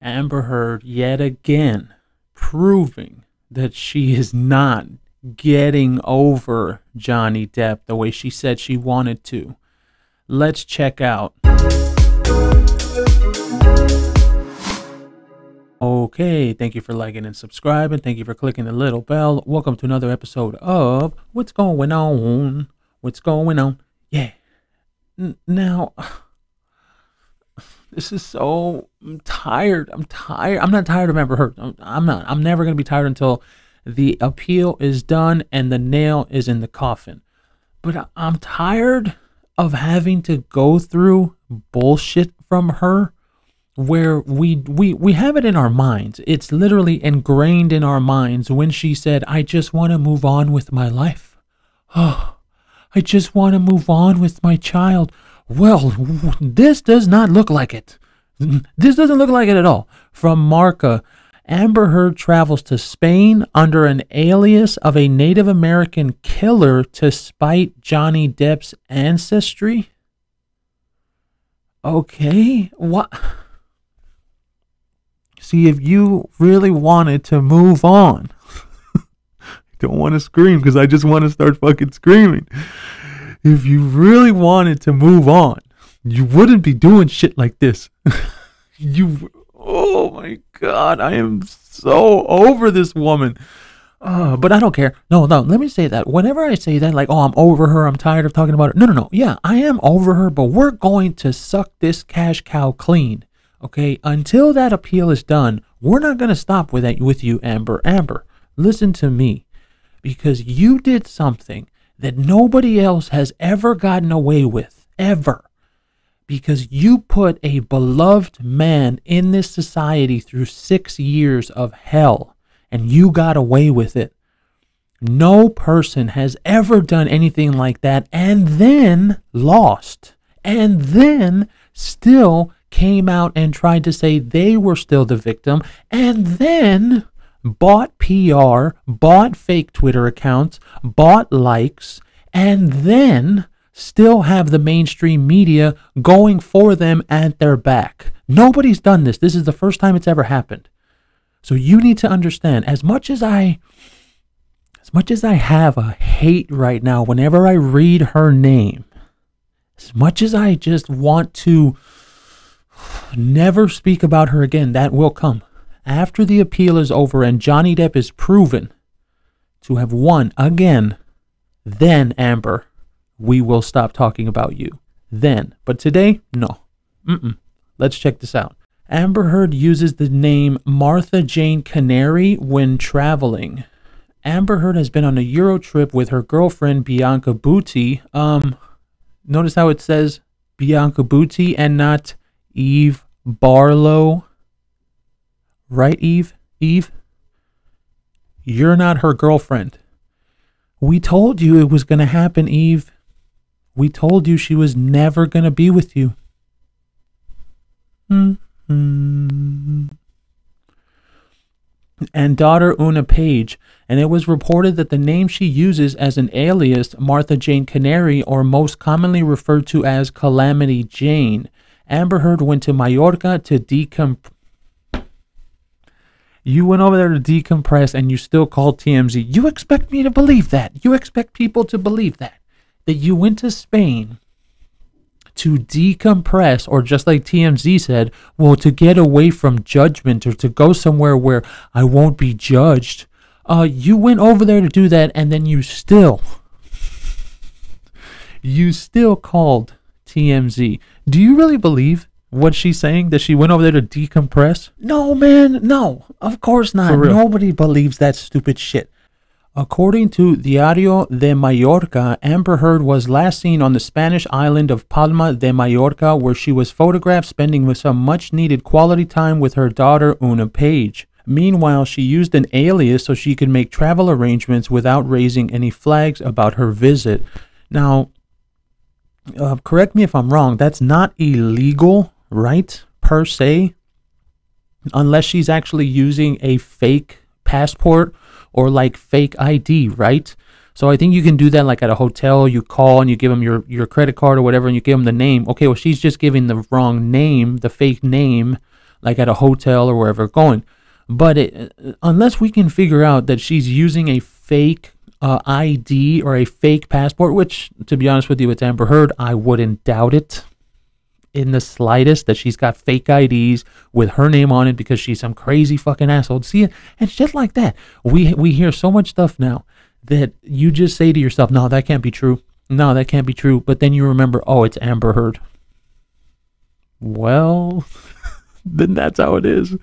Amber Heard yet again proving that she is not getting over Johnny Depp the way she said she wanted to. Let's check out. Okay, thank you for liking and subscribing. Thank you for clicking the little bell. Welcome to another episode of What's Going On? What's going on? Yeah. Now, this is so... I'm tired. I'm not tired of Amber Heard. I'm not. I'm never going to be tired until the appeal is done and the nail is in the coffin. But I'm tired of having to go through bullshit from her where we have it in our minds. It's literally ingrained in our minds when she said, I just want to move on with my life. Oh, I just want to move on with my child. Well, this does not look like it. This doesn't look like it at all. From Marca, Amber Heard travels to Spain under an alias of a Native American killer to spite Johnny Depp's ancestry. Okay, what? See, if you really wanted to move on, I don't want to scream because I just want to start fucking screaming. If you really wanted to move on, you wouldn't be doing shit like this. Oh my God, I am so over this woman. But I don't care. No, let me say that. Whenever I say that, like, oh, I'm over her, I'm tired of talking about her. No. Yeah, I am over her, but we're going to suck this cash cow clean. Okay, until that appeal is done, we're not going to stop with you, Amber. Amber, listen to me, because you did something that nobody else has ever gotten away with, ever. Because you put a beloved man in this society through 6 years of hell, and you got away with it. No person has ever done anything like that and then lost, and then still came out and tried to say they were still the victim, and then bought PR, bought fake Twitter accounts, bought likes, and then still have the mainstream media going for them at their back. Nobody's done this. This is the first time it's ever happened. So you need to understand, as much as I have a hate right now whenever I read her name, as much as I just want to never speak about her again, that will come. After the appeal is over and Johnny Depp is proven to have won again, then, Amber, we will stop talking about you. Then. But today, no. Let's check this out. Amber Heard uses the name Martha Jane Canary when traveling. Amber Heard has been on a Euro trip with her girlfriend, Bianca Butti. Notice how it says Bianca Butti and not Eve Barlow. Right, Eve? Eve? You're not her girlfriend. We told you it was going to happen, Eve. We told you she was never going to be with you. And daughter Una Page. And it was reported that the name she uses as an alias, Martha Jane Canary, or most commonly referred to as Calamity Jane. Amber Heard went to Mallorca to decompress. You went over there to decompress and you still called TMZ. You expect me to believe that? You expect people to believe that? That you went to Spain to decompress, or just like TMZ said, well, to get away from judgment or to go somewhere where I won't be judged. You went over there to do that, and then you still called TMZ. Do you really believe what she's saying, that she went over there to decompress? No, man, no, of course not. Nobody believes that stupid shit. According to Diario de Mallorca, Amber Heard was last seen on the Spanish island of Palma de Mallorca, where she was photographed spending with some much-needed quality time with her daughter, Una Page. Meanwhile, she used an alias so she could make travel arrangements without raising any flags about her visit. Now, correct me if I'm wrong, that's not illegal, right, per se, unless she's actually using a fake passport or like fake ID, right? So I think you can do that like at a hotel. You call and you give them your credit card or whatever, and you give them the name. Okay, well, she's just giving the wrong name, the fake name, like at a hotel or wherever going. But unless we can figure out that she's using a fake ID or a fake passport, which, to be honest with you, it's Amber Heard, I wouldn't doubt it in the slightest that she's got fake IDs with her name on it because she's some crazy fucking asshole. See it? And shit like that. We hear so much stuff now that you just say to yourself, no, that can't be true. No, that can't be true. But then you remember, oh, it's Amber Heard. Well, then that's how it is.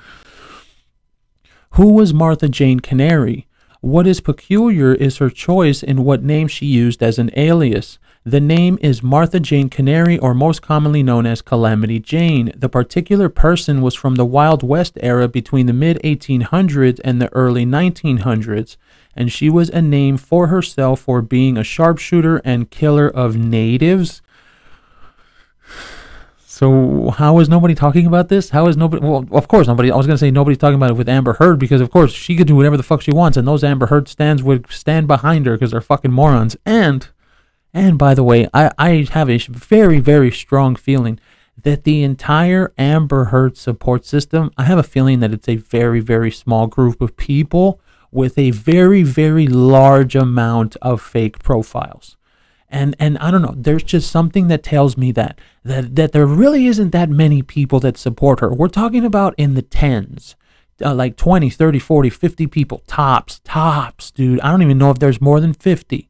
Who was Martha Jane Canary? What is peculiar is her choice in what name she used as an alias. The name is Martha Jane Canary, or most commonly known as Calamity Jane. The particular person was from the Wild West era between the mid-1800s and the early 1900s, and she was a name for herself for being a sharpshooter and killer of natives. So how is nobody talking about this? How is nobody? Well, of course nobody. I was going to say nobody's talking about it with Amber Heard because, of course, she could do whatever the fuck she wants, and those Amber Heard stands would stand behind her because they're fucking morons. And by the way, I have a very, very strong feeling that the entire Amber Heard support system, I have a feeling that it's a very, very small group of people with a very, very large amount of fake profiles. And I don't know, there's just something that tells me that there really isn't that many people that support her. We're talking about in the tens, like 20, 30, 40, 50 people, tops, dude. I don't even know if there's more than 50,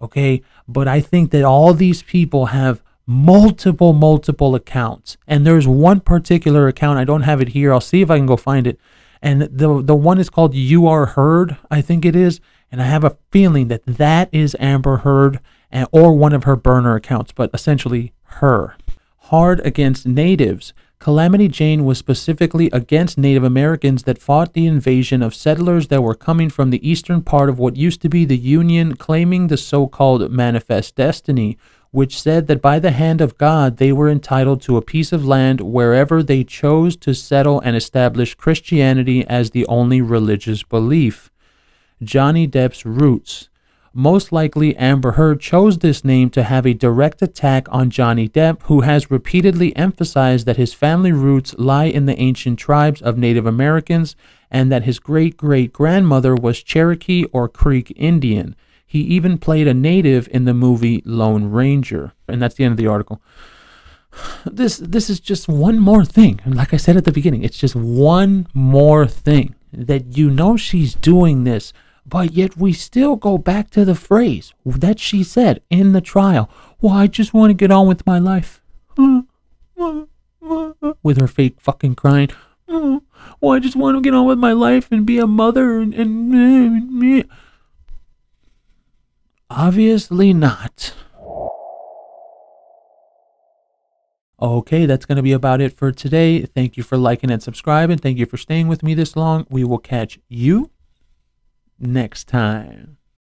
okay? But I think that all these people have multiple accounts. And there's one particular account, I don't have it here, I'll see if I can go find it. And the one is called You Are Heard, I think it is. And I have a feeling that that is Amber Heard or one of her burner accounts, but essentially her. Hard against natives. Calamity Jane was specifically against Native Americans that fought the invasion of settlers that were coming from the eastern part of what used to be the Union, claiming the so-called Manifest Destiny, which said that by the hand of God they were entitled to a piece of land wherever they chose to settle and establish Christianity as the only religious belief. Johnny Depp's roots. Most likely, Amber Heard chose this name to have a direct attack on Johnny Depp, who has repeatedly emphasized that his family roots lie in the ancient tribes of Native Americans and that his great-great-grandmother was Cherokee or Creek Indian. He even played a native in the movie Lone Ranger. And that's the end of the article. This is just one more thing. And like I said at the beginning, it's just one more thing that you know she's doing this. But yet we still go back to the phrase that she said in the trial. Well, I just want to get on with my life. With her fake fucking crying. Well, I just want to get on with my life and be a mother and obviously not. Okay, that's going to be about it for today. Thank you for liking and subscribing. Thank you for staying with me this long. We will catch you next time.